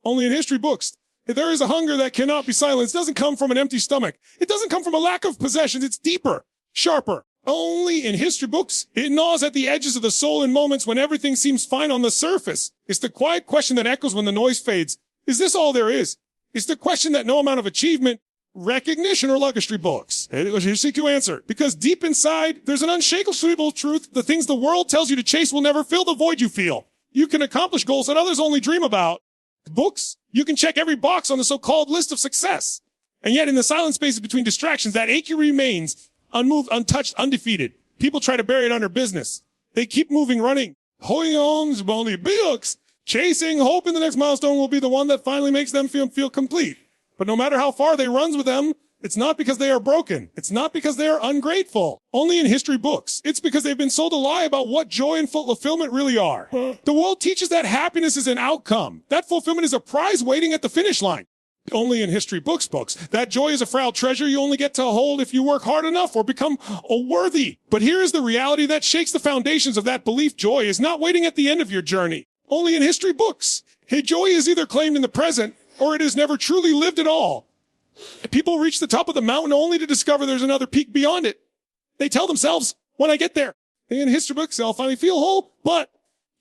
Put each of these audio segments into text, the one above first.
Only in history books. If there is a hunger that cannot be silenced, it doesn't come from an empty stomach. It doesn't come from a lack of possessions. It's deeper, sharper. Only in history books, it gnaws at the edges of the soul in moments when everything seems fine on the surface. It's the quiet question that echoes when the noise fades. Is this all there is? It's the question that no amount of achievement, recognition, or luxury books. Here's the answer. Because deep inside, there's an unshakable truth. The things the world tells you to chase will never fill the void you feel. You can accomplish goals that others only dream about. Books, you can check every box on the so-called list of success. And yet in the silent spaces between distractions, that achy remains unmoved, untouched, undefeated. People try to bury it under business. They keep moving, running, holding on to only books, chasing, hoping the next milestone will be the one that finally makes them feel complete. But no matter how far they run with them, it's not because they are broken. It's not because they are ungrateful. Only in history books. It's because they've been sold a lie about what joy and fulfillment really are. The world teaches that happiness is an outcome. That fulfillment is a prize waiting at the finish line. Only in history books. That joy is a frail treasure you only get to hold if you work hard enough or become worthy. But here is the reality that shakes the foundations of that belief. Joy is not waiting at the end of your journey. Only in history books. Hey, joy is either claimed in the present or it is never truly lived at all. People reach the top of the mountain only to discover there's another peak beyond it. They tell themselves, when I get there, in history books, I'll finally feel whole, but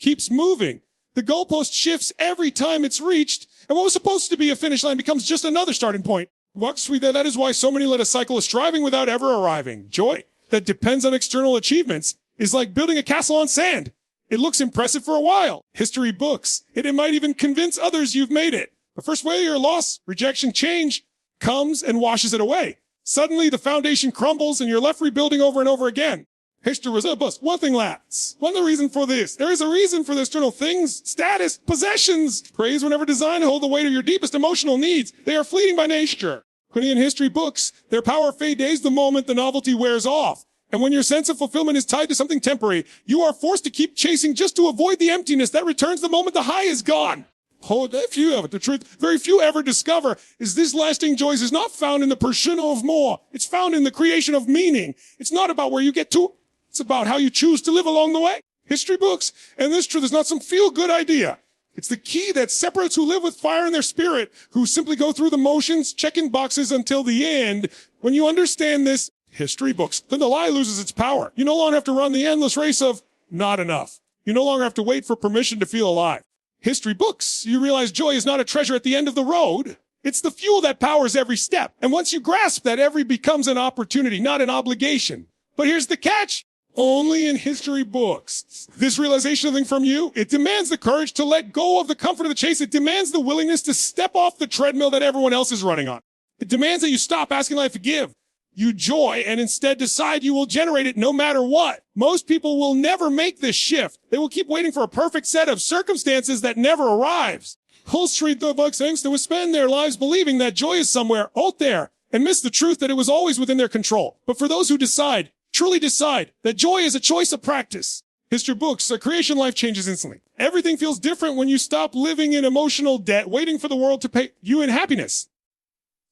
keeps moving. The goalpost shifts every time it's reached, and what was supposed to be a finish line becomes just another starting point. That is why so many let a cycle of striving without ever arriving. Joy that depends on external achievements is like building a castle on sand. It looks impressive for a while. History books. It might even convince others you've made it. But first failure, loss, rejection, change comes and washes it away. Suddenly the foundation crumbles and you're left rebuilding over and over again. History was a bust. One thing lacks. What's the reason for this? There is a reason for the external things, status, possessions. Praise were never designed to hold the weight of your deepest emotional needs. They are fleeting by nature. When in history books, their power fades the moment the novelty wears off. And when your sense of fulfillment is tied to something temporary, you are forced to keep chasing just to avoid the emptiness that returns the moment the high is gone. The truth very few ever discover is this lasting joy is not found in the pursuit of more. It's found in the creation of meaning. It's not about where you get to. It's about how you choose to live along the way. History books and this truth is not some feel-good idea. It's the key that separates who live with fire in their spirit, who simply go through the motions, checking boxes until the end. When you understand this, history books, then the lie loses its power. You no longer have to run the endless race of not enough. You no longer have to wait for permission to feel alive. History books, you realize joy is not a treasure at the end of the road. It's the fuel that powers every step. And once you grasp that, every becomes an opportunity, not an obligation. But here's the catch. Only in history books. This realization thing from you, it demands the courage to let go of the comfort of the chase. It demands the willingness to step off the treadmill that everyone else is running on. It demands that you stop asking life to give you joy and instead decide you will generate it no matter what. Most people will never make this shift. They will keep waiting for a perfect set of circumstances that never arrives. Whole Street the Bucks they will spend their lives believing that joy is somewhere out there and miss the truth that it was always within their control. But for those who decide, truly decide, that joy is a choice of practice. History books, a creation life changes instantly. Everything feels different when you stop living in emotional debt, waiting for the world to pay you in happiness.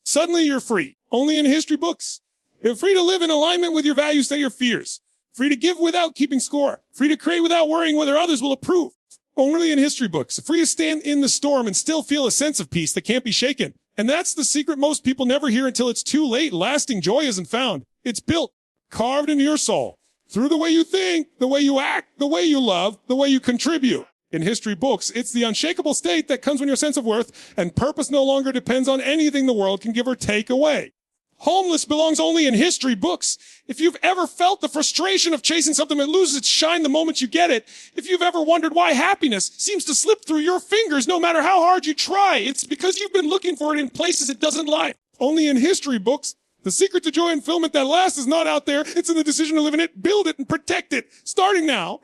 Suddenly you're free. Only in history books. You're free to live in alignment with your values and your fears. Free to give without keeping score. Free to create without worrying whether others will approve. Only in history books. Free to stand in the storm and still feel a sense of peace that can't be shaken. And that's the secret most people never hear until it's too late. Lasting joy isn't found. It's built, carved into your soul. Through the way you think, the way you act, the way you love, the way you contribute. In history books, it's the unshakable state that comes when your sense of worth and purpose no longer depends on anything the world can give or take away. Homeless belongs only in history books. If you've ever felt the frustration of chasing something that loses its shine the moment you get it, if you've ever wondered why happiness seems to slip through your fingers no matter how hard you try, it's because you've been looking for it in places it doesn't lie. Only in history books, the secret to joy and fulfillment that lasts is not out there. It's in the decision to live in it, build it, and protect it. Starting now.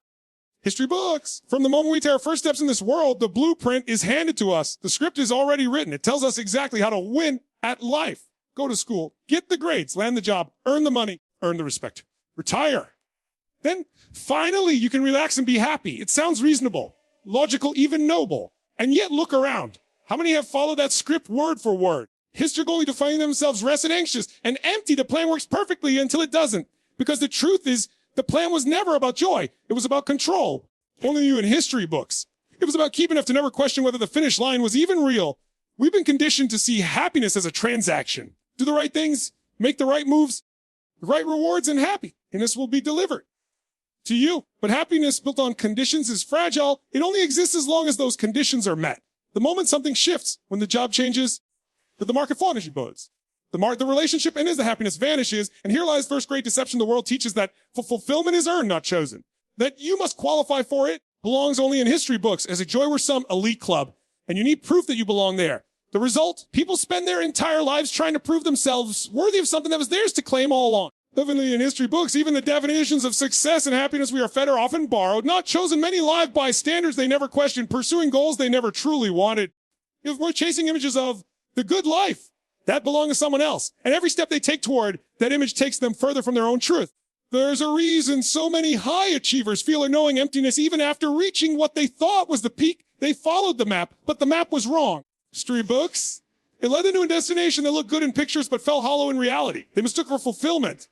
History books. From the moment we take our first steps in this world, the blueprint is handed to us. The script is already written. It tells us exactly how to win at life. Go to school, get the grades, land the job, earn the money, earn the respect, retire. Then finally you can relax and be happy. It sounds reasonable, logical, even noble. And yet look around. How many have followed that script word for word? History goalie to find themselves rested, anxious, and empty. The plan works perfectly until it doesn't. Because the truth is, the plan was never about joy. It was about control. Only you in history books. It was about keeping enough to never question whether the finish line was even real. We've been conditioned to see happiness as a transaction. Do the right things, make the right moves, the right rewards, and happiness will be delivered to you. But happiness built on conditions is fragile. It only exists as long as those conditions are met. The moment something shifts, when the job changes, the market falls, the relationship ends, the happiness vanishes. And here lies first great deception. The world teaches that fulfillment is earned, not chosen. That you must qualify for it belongs only in history books, as if joy were some elite club. And you need proof that you belong there. The result, people spend their entire lives trying to prove themselves worthy of something that was theirs to claim all along. Definitely in history books, even the definitions of success and happiness we are fed are often borrowed, not chosen. Many live by standards they never questioned, pursuing goals they never truly wanted. If we're chasing images of the good life, that belong to someone else. And every step they take toward that image takes them further from their own truth. There's a reason so many high achievers feel a knowing emptiness even after reaching what they thought was the peak. They followed the map, but the map was wrong. History books, it led them to a destination that looked good in pictures but felt hollow in reality. They mistook for fulfillment.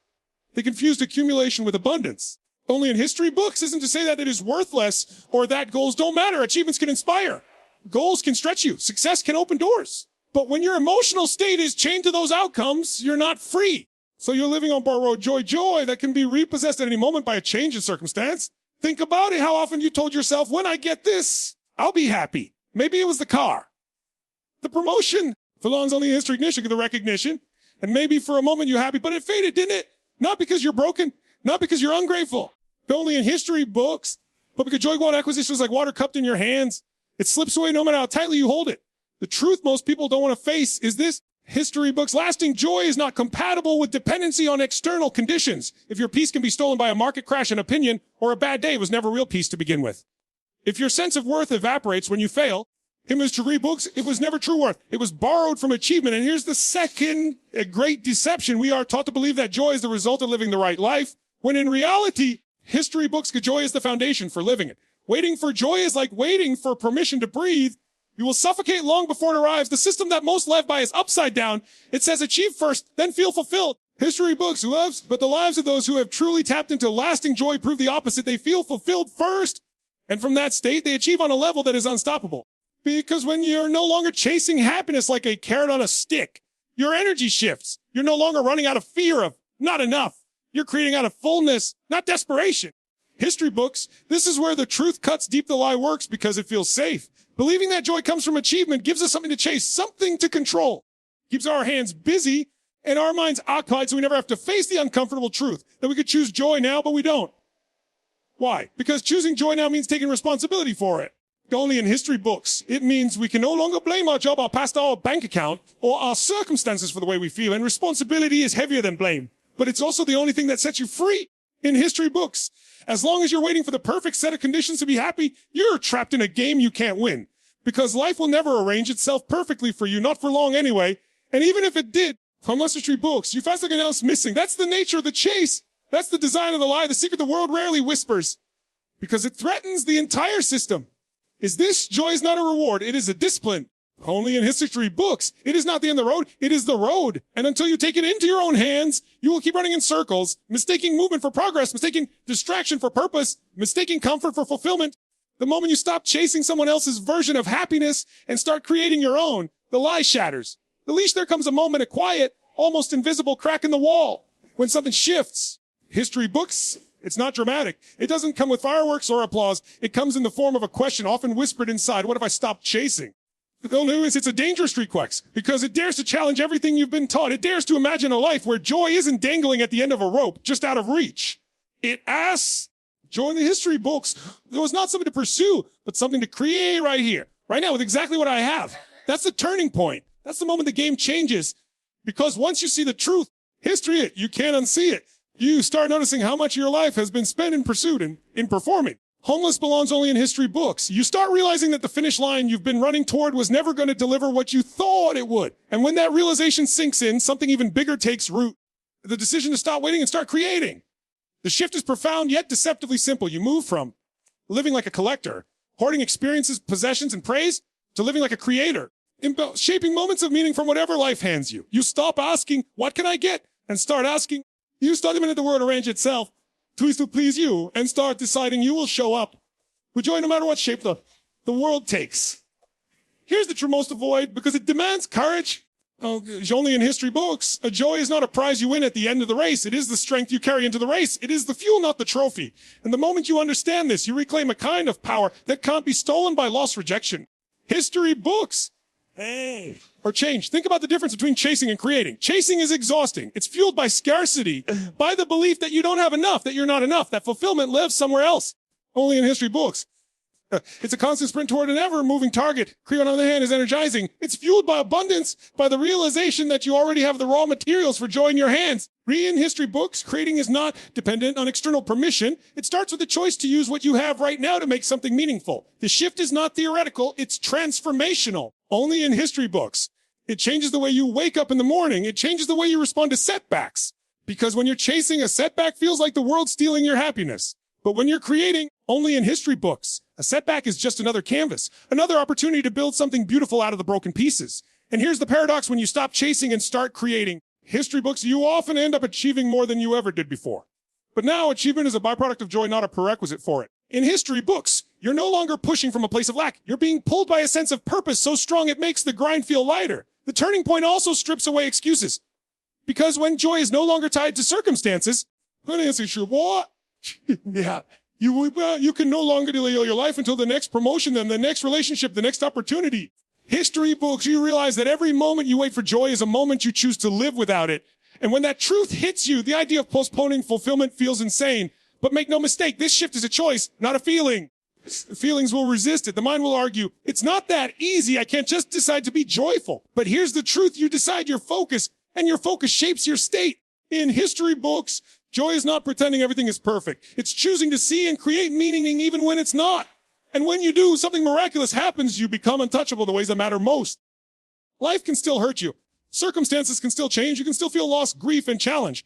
They confused accumulation with abundance. Only in history books isn't to say that it is worthless or that goals don't matter. Achievements can inspire. Goals can stretch you. Success can open doors. But when your emotional state is chained to those outcomes, you're not free. So you're living on borrowed joy that can be repossessed at any moment by a change in circumstance. Think about it. How often you told yourself, when I get this, I'll be happy. Maybe it was the car. The promotion belongs only in history ignition, the recognition. And maybe for a moment you're happy, but it faded, didn't it? Not because you're broken, not because you're ungrateful. But only in history books, but because joy bought acquisition is like water cupped in your hands. It slips away no matter how tightly you hold it. The truth most people don't want to face is this. History books, lasting joy is not compatible with dependency on external conditions. If your peace can be stolen by a market crash, an opinion, or a bad day, it was never real peace to begin with. If your sense of worth evaporates when you fail, history books, it was never true worth. It was borrowed from achievement. And here's the second great deception. We are taught to believe that joy is the result of living the right life, when in reality, history books, joy is the foundation for living it. Waiting for joy is like waiting for permission to breathe. You will suffocate long before it arrives. The system that most live by is upside down. It says achieve first, then feel fulfilled. History books loves, but the lives of those who have truly tapped into lasting joy prove the opposite. They feel fulfilled first. And from that state, they achieve on a level that is unstoppable. Because when you're no longer chasing happiness like a carrot on a stick, your energy shifts. You're no longer running out of fear of not enough. You're creating out of fullness, not desperation. History books, this is where the truth cuts deep. The lie works because it feels safe. Believing that joy comes from achievement gives us something to chase, something to control. Keeps our hands busy and our minds occupied so we never have to face the uncomfortable truth that we could choose joy now, but we don't. Why? Because choosing joy now means taking responsibility for it. Only in history books, it means we can no longer blame our job, our past, our bank account, or our circumstances for the way we feel. And responsibility is heavier than blame. But it's also the only thing that sets you free in history books. As long as you're waiting for the perfect set of conditions to be happy, you're trapped in a game you can't win. Because life will never arrange itself perfectly for you, not for long anyway. And even if it did, unless history books, you find something else missing. That's the nature of the chase. That's the design of the lie, the secret the world rarely whispers. Because it threatens the entire system. Is this joy is not a reward, it is a discipline. Only in history books. It is not the end of the road, it is the road. And until you take it into your own hands, you will keep running in circles, mistaking movement for progress, mistaking distraction for purpose, mistaking comfort for fulfillment. The moment you stop chasing someone else's version of happiness and start creating your own, the lie shatters. The leash, there comes a moment, a quiet, almost invisible crack in the wall. When something shifts. History books, it's not dramatic. It doesn't come with fireworks or applause. It comes in the form of a question, often whispered inside. What if I stopped chasing? The news, it's a dangerous request because it dares to challenge everything you've been taught. It dares to imagine a life where joy isn't dangling at the end of a rope, just out of reach. It asks, joy in the history books, there was not something to pursue, but something to create right here, right now with exactly what I have. That's the turning point. That's the moment the game changes. Because once you see the truth, history, you can't unsee it. You start noticing how much of your life has been spent in pursuit and in performing. Homeless belongs only in history books. You start realizing that the finish line you've been running toward was never going to deliver what you thought it would. And when that realization sinks in, something even bigger takes root. The decision to stop waiting and start creating. The shift is profound yet deceptively simple. You move from living like a collector, hoarding experiences, possessions, and praise, to living like a creator, shaping moments of meaning from whatever life hands you. You stop asking, what can I get? And start asking, you start to let the world arrange itself to please you and start deciding you will show up with joy no matter what shape the the world takes. Here's the true most avoid because it demands courage. Oh, only in history books. A joy is not a prize you win at the end of the race. It is the strength you carry into the race. It is the fuel, not the trophy. And the moment you understand this, you reclaim a kind of power that can't be stolen by lost rejection. History books. Hey. Or change. Think about the difference between chasing and creating. Chasing is exhausting. It's fueled by scarcity, by the belief that you don't have enough, that you're not enough, that fulfillment lives somewhere else. Only in history books. It's a constant sprint toward an ever-moving target. Create, on the other hand, is energizing. It's fueled by abundance, by the realization that you already have the raw materials for joy in your hands. In history books, creating is not dependent on external permission. It starts with the choice to use what you have right now to make something meaningful. The shift is not theoretical, it's transformational. Only in history books. It changes the way you wake up in the morning. It changes the way you respond to setbacks. Because when you're chasing, a setback feels like the world stealing your happiness. But when you're creating, only in history books, a setback is just another canvas, another opportunity to build something beautiful out of the broken pieces. And here's the paradox: when you stop chasing and start creating history books, you often end up achieving more than you ever did before. But now achievement is a byproduct of joy, not a prerequisite for it. In history books, you're no longer pushing from a place of lack. You're being pulled by a sense of purpose so strong it makes the grind feel lighter. The turning point also strips away excuses. Because when joy is no longer tied to circumstances, what? Yeah. You can no longer delay your life until the next promotion, then the next relationship, the next opportunity. History books, you realize that every moment you wait for joy is a moment you choose to live without it. And when that truth hits you, the idea of postponing fulfillment feels insane. But make no mistake, this shift is a choice, not a feeling. Feelings will resist it. The mind will argue, it's not that easy. I can't just decide to be joyful. But here's the truth. You decide your focus, and your focus shapes your state. In history books, joy is not pretending everything is perfect. It's choosing to see and create meaning even when it's not. And when you do, something miraculous happens. You become untouchable in the ways that matter most. Life can still hurt you. Circumstances can still change. You can still feel loss, grief, and challenge.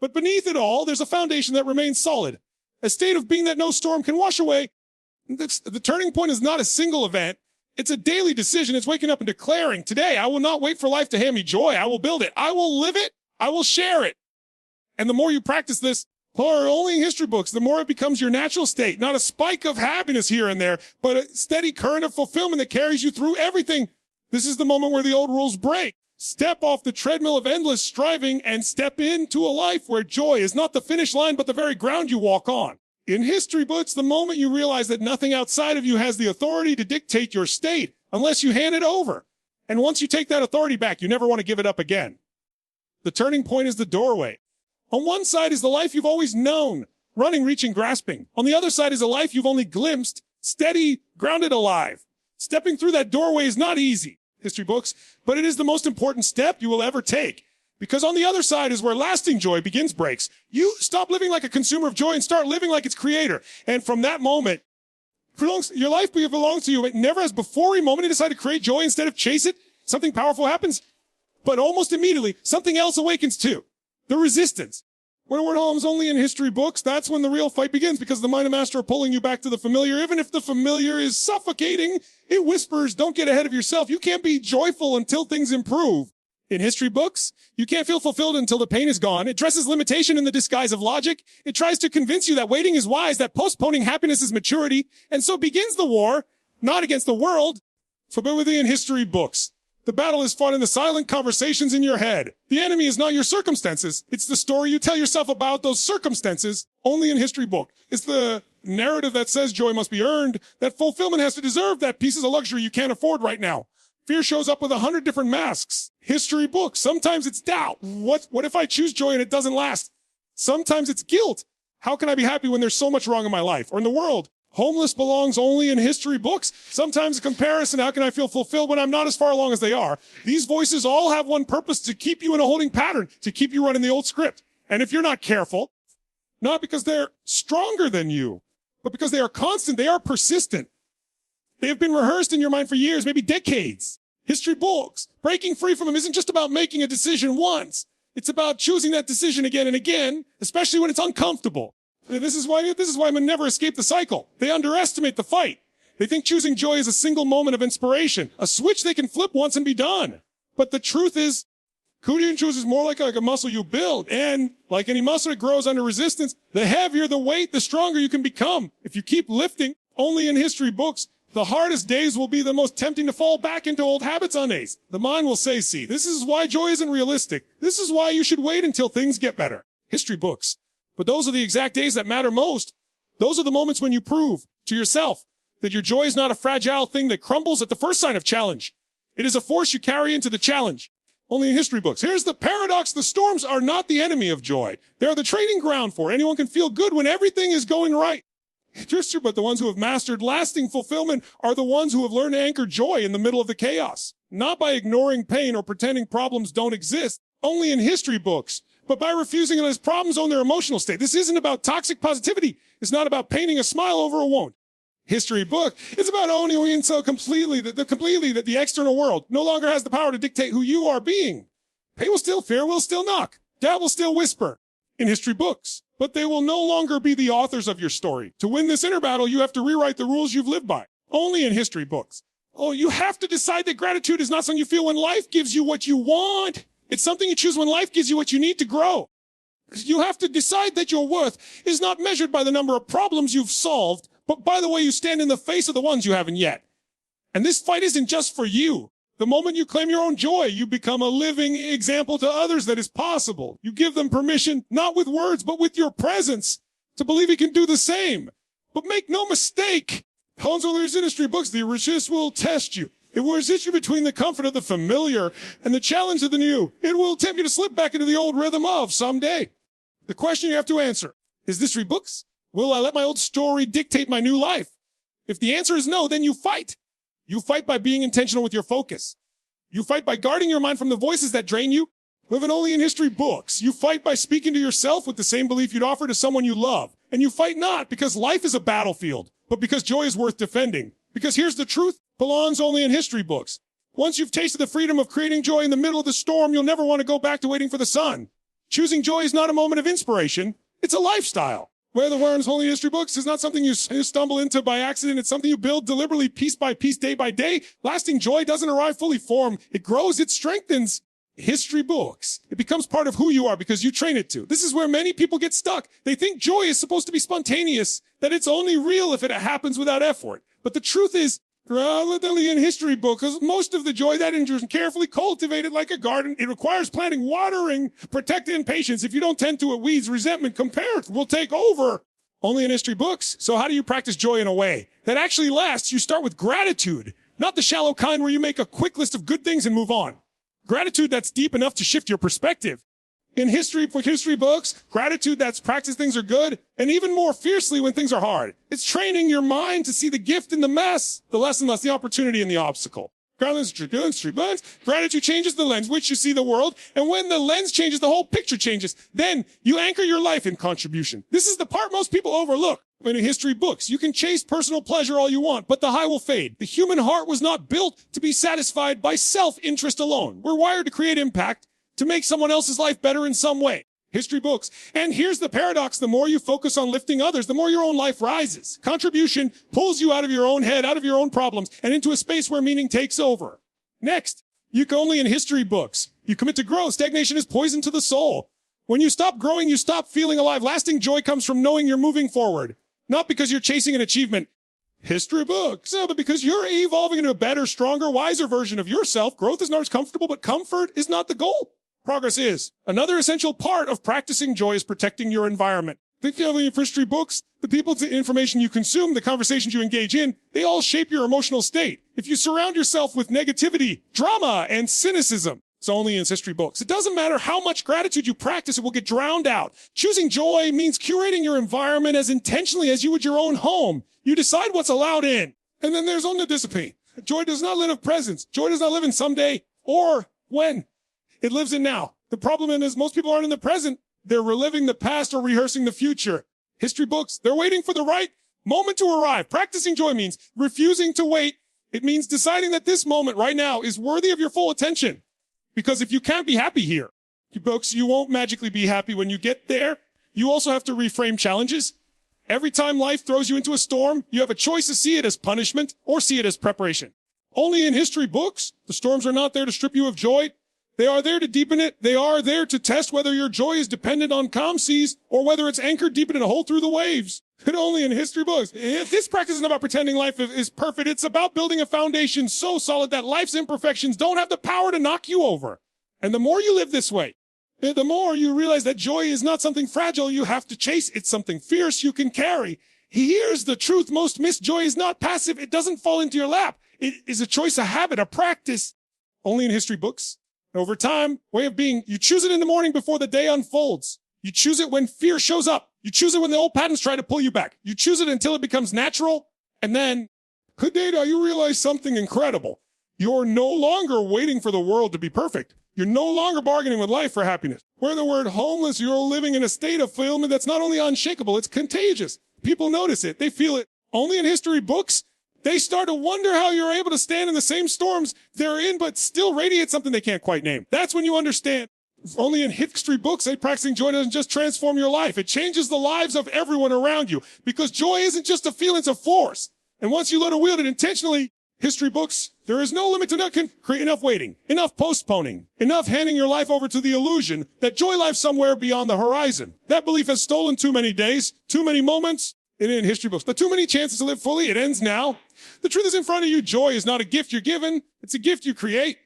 But beneath it all, there's a foundation that remains solid. A state of being that no storm can wash away. The turning point is not a single event. It's a daily decision. It's waking up and declaring, today, I will not wait for life to hand me joy. I will build it. I will live it. I will share it. And the more you practice this, or only in history books, the more it becomes your natural state. Not a spike of happiness here and there, but a steady current of fulfillment that carries you through everything. This is the moment where the old rules break. Step off the treadmill of endless striving and step into a life where joy is not the finish line, but the very ground you walk on. In history books, the moment you realize that nothing outside of you has the authority to dictate your state unless you hand it over. And once you take that authority back, you never want to give it up again. The turning point is the doorway. On one side is the life you've always known, running, reaching, grasping. On the other side is a life you've only glimpsed, steady, grounded, alive. Stepping through that doorway is not easy, history books, but it is the most important step you will ever take. Because on the other side is where lasting joy breaks. You stop living like a consumer of joy and start living like its creator. And from that moment, your life belongs to you. But never as before, a moment you decide to create joy instead of chase it, something powerful happens. But almost immediately, something else awakens too. The resistance. When we're homes only in history books, that's when the real fight begins, because the mind and master are pulling you back to the familiar. Even if the familiar is suffocating, it whispers, don't get ahead of yourself. You can't be joyful until things improve. In history books, you can't feel fulfilled until the pain is gone. It dresses limitation in the disguise of logic. It tries to convince you that waiting is wise, that postponing happiness is maturity. And so begins the war, not against the world, but within history books. The battle is fought in the silent conversations in your head. The enemy is not your circumstances. It's the story you tell yourself about those circumstances only in history book. It's the narrative that says joy must be earned, that fulfillment has to deserve, that peace is a luxury you can't afford right now. Fear shows up with 100 different masks. History books. Sometimes it's doubt. What if I choose joy and it doesn't last? Sometimes it's guilt. How can I be happy when there's so much wrong in my life or in the world? Homeless belongs only in history books. Sometimes a comparison. How can I feel fulfilled when I'm not as far along as they are? These voices all have one purpose: to keep you in a holding pattern, to keep you running the old script. And if you're not careful, not because they're stronger than you, but because they are constant, they are persistent. They have been rehearsed in your mind for years, maybe decades. History books. Breaking free from them isn't just about making a decision once. It's about choosing that decision again and again, especially when it's uncomfortable. This is why men never escape the cycle. They underestimate the fight. They think choosing joy is a single moment of inspiration, a switch they can flip once and be done. But the truth is, Kudian choose is more like a muscle you build. And like any muscle, it grows under resistance. The heavier the weight, the stronger you can become. If you keep lifting only in history books, The hardest days will be the most tempting to fall back into old habits on days. The mind will say, see, this is why joy isn't realistic. This is why you should wait until things get better. History books. But those are the exact days that matter most. Those are the moments when you prove to yourself that your joy is not a fragile thing that crumbles at the first sign of challenge. It is a force you carry into the challenge. Only in history books. Here's the paradox. The storms are not the enemy of joy. They're the training ground for it. Anyone can feel good when everything is going right. It's true, but the ones who have mastered lasting fulfillment are the ones who have learned to anchor joy in the middle of the chaos. Not by ignoring pain or pretending problems don't exist, only in history books, but by refusing to let problems own their emotional state. This isn't about toxic positivity. It's not about painting a smile over a wound. History book is about owning so completely that the external world no longer has the power to dictate who you are being. Pain will still, fear will still knock, doubt will still whisper in history books, but they will no longer be the authors of your story. To win this inner battle, you have to rewrite the rules you've lived by. Only in history books. Oh, you have to decide that gratitude is not something you feel when life gives you what you want. It's something you choose when life gives you what you need to grow. You have to decide that your worth is not measured by the number of problems you've solved, but by the way you stand in the face of the ones you haven't yet. And this fight isn't just for you. The moment you claim your own joy, you become a living example to others that is possible. You give them permission, not with words, but with your presence, to believe you can do the same. But make no mistake, Hans industry books, the resist will test you. It will resist you between the comfort of the familiar and the challenge of the new. It will tempt you to slip back into the old rhythm of someday. The question you have to answer, is this rebooks? Will I let my old story dictate my new life? If the answer is no, then you fight. You fight by being intentional with your focus. You fight by guarding your mind from the voices that drain you, living only in history books. You fight by speaking to yourself with the same belief you'd offer to someone you love. And you fight not because life is a battlefield, but because joy is worth defending. Because here's the truth, belongs only in history books. Once you've tasted the freedom of creating joy in the middle of the storm, you'll never want to go back to waiting for the sun. Choosing joy is not a moment of inspiration. It's a lifestyle. Where the worms holy history books is not something you stumble into by accident. It's something you build deliberately, piece by piece, day by day. Lasting joy doesn't arrive fully formed. It grows, it strengthens. History books. It becomes part of who you are because you train it to. This is where many people get stuck. They think joy is supposed to be spontaneous, that it's only real if it happens without effort. But the truth is, relatively in history books, most of the joy that is carefully cultivated like a garden. It requires planting, watering, protecting, and patience. If you don't tend to it, weeds, resentment, compare will take over. Only in history books. So how do you practice joy in a way that actually lasts? You start with gratitude, not the shallow kind where you make a quick list of good things and move on. Gratitude that's deep enough to shift your perspective. In history books, gratitude that's practiced things are good, and even more fiercely when things are hard. It's training your mind to see the gift in the mess, the lesson less the opportunity in the obstacle. Gratitude changes the lens which you see the world, and when the lens changes, the whole picture changes. Then you anchor your life in contribution. This is the part most people overlook. In history books, you can chase personal pleasure all you want, but the high will fade. The human heart was not built to be satisfied by self-interest alone. We're wired to create impact, to make someone else's life better in some way. History books. And here's the paradox. The more you focus on lifting others, the more your own life rises. Contribution pulls you out of your own head, out of your own problems, and into a space where meaning takes over. Next, you can only in history books. You commit to growth. Stagnation is poison to the soul. When you stop growing, you stop feeling alive. Lasting joy comes from knowing you're moving forward. Not because you're chasing an achievement. History books. But because you're evolving into a better, stronger, wiser version of yourself. Growth is not as comfortable, but comfort is not the goal. Progress is. Another essential part of practicing joy is protecting your environment. Think of history books, the people, the information you consume, the conversations you engage in, they all shape your emotional state. If you surround yourself with negativity, drama, and cynicism, it's only in history books. It doesn't matter how much gratitude you practice, it will get drowned out. Choosing joy means curating your environment as intentionally as you would your own home. You decide what's allowed in. And then there's only discipline. Joy does not live in presence. Joy does not live in someday or when. It lives in now. The problem is most people aren't in the present. They're reliving the past or rehearsing the future. History books, they're waiting for the right moment to arrive. Practicing joy means refusing to wait. It means deciding that this moment right now is worthy of your full attention. Because if you can't be happy here, books, you won't magically be happy when you get there. You also have to reframe challenges. Every time life throws you into a storm, you have a choice to see it as punishment or see it as preparation. Only in history books, the storms are not there to strip you of joy. They are there to deepen it. They are there to test whether your joy is dependent on calm seas or whether it's anchored deep in a hole through the waves. But only in history books. This practice isn't about pretending life is perfect. It's about building a foundation so solid that life's imperfections don't have the power to knock you over. And the more you live this way, the more you realize that joy is not something fragile you have to chase. It's something fierce you can carry. Here's the truth most miss. Joy is not passive. It doesn't fall into your lap. It is a choice, a habit, a practice. Only in history books. Over time, way of being, you choose it in the morning before the day unfolds. You choose it when fear shows up. You choose it when the old patterns try to pull you back. You choose it until it becomes natural. And then, good day, you realize something incredible. You're no longer waiting for the world to be perfect. You're no longer bargaining with life for happiness. Where the word homeless, you're living in a state of fulfillment that's not only unshakable, it's contagious. People notice it. They feel it. Only in history books, they start to wonder how you're able to stand in the same storms they're in, but still radiate something they can't quite name. That's when you understand. Only in history books, practicing joy doesn't just transform your life. It changes the lives of everyone around you, because joy isn't just a feeling, it's a force. And once you learn to wield it intentionally, history books, there is no limit to not create enough waiting, enough postponing, enough handing your life over to the illusion that joy lies somewhere beyond the horizon. That belief has stolen too many days, too many moments in history books, but too many chances to live fully. It ends now. The truth is in front of you. Joy is not a gift you're given. It's a gift you create.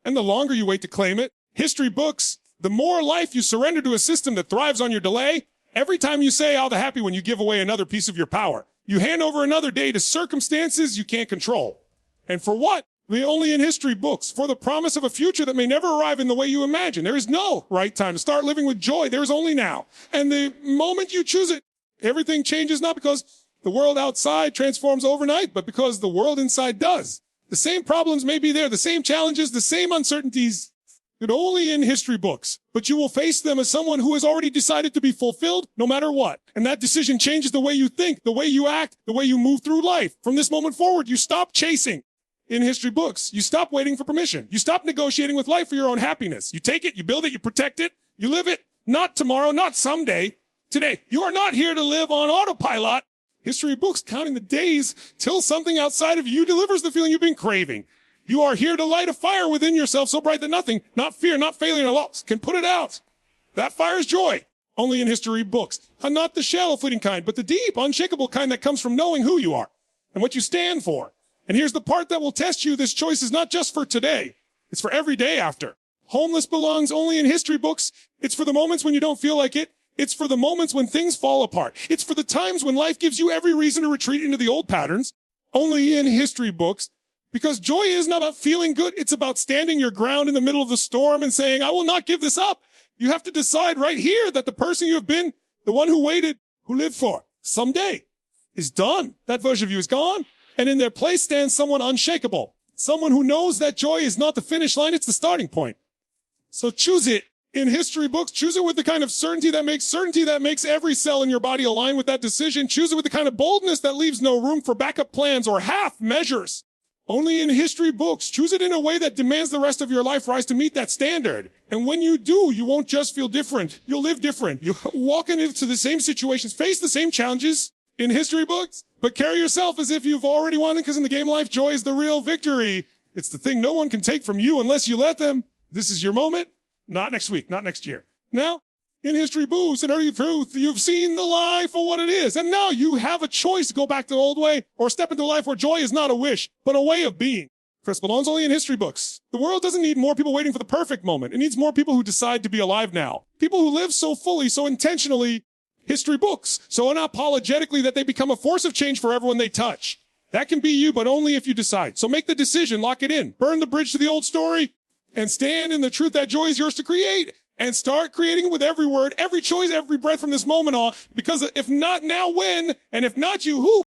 And the longer you wait to claim it, history books, the more life you surrender to a system that thrives on your delay. Every time you say, "I'll be happy," when you give away another piece of your power, you hand over another day to circumstances you can't control. And for what? Only in history books. For the promise of a future that may never arrive in the way you imagine. There is no right time to start living with joy. There is only now. And the moment you choose it, everything changes, not because the world outside transforms overnight, but because the world inside does. The same problems may be there, the same challenges, the same uncertainties, but only in history books. But you will face them as someone who has already decided to be fulfilled no matter what. And that decision changes the way you think, the way you act, the way you move through life. From this moment forward, you stop chasing. In history books, you stop waiting for permission. You stop negotiating with life for your own happiness. You take it, you build it, you protect it, you live it. Not tomorrow, not someday. Today. You are not here to live on autopilot. History books counting the days till something outside of you delivers the feeling you've been craving. You are here to light a fire within yourself so bright that nothing, not fear, not failure, or loss, can put it out. That fire is joy. Only in history books. And not the shallow, fleeting kind, but the deep, unshakable kind that comes from knowing who you are and what you stand for. And here's the part that will test you. This choice is not just for today. It's for every day after. Homeless belongs only in history books. It's for the moments when you don't feel like it. It's for the moments when things fall apart. It's for the times when life gives you every reason to retreat into the old patterns. Only in history books. Because joy isn't about feeling good. It's about standing your ground in the middle of the storm and saying, "I will not give this up." You have to decide right here that the person you have been, the one who waited, who lived for, someday is done. That version of you is gone. And in their place stands someone unshakable. Someone who knows that joy is not the finish line, it's the starting point. So choose it. In history books, choose it with the kind of certainty that makes every cell in your body align with that decision. Choose it with the kind of boldness that leaves no room for backup plans or half measures. Only in history books, choose it in a way that demands the rest of your life rise to meet that standard. And when you do, you won't just feel different. You'll live different. You walk into the same situations, face the same challenges in history books, but carry yourself as if you've already won it, because in the game of life, joy is the real victory. It's the thing no one can take from you unless you let them. This is your moment. Not next week, not next year. Now, in history books and early truth, you've seen the life for what it is. And now you have a choice to go back to the old way or step into a life where joy is not a wish, but a way of being. Chris belongs only in history books. The world doesn't need more people waiting for the perfect moment. It needs more people who decide to be alive now. People who live so fully, so intentionally, history books, so unapologetically that they become a force of change for everyone they touch. That can be you, but only if you decide. So make the decision, lock it in, burn the bridge to the old story, and stand in the truth that joy is yours to create. And start creating it with every word, every choice, every breath from this moment on. Because if not now, when? And if not you, who?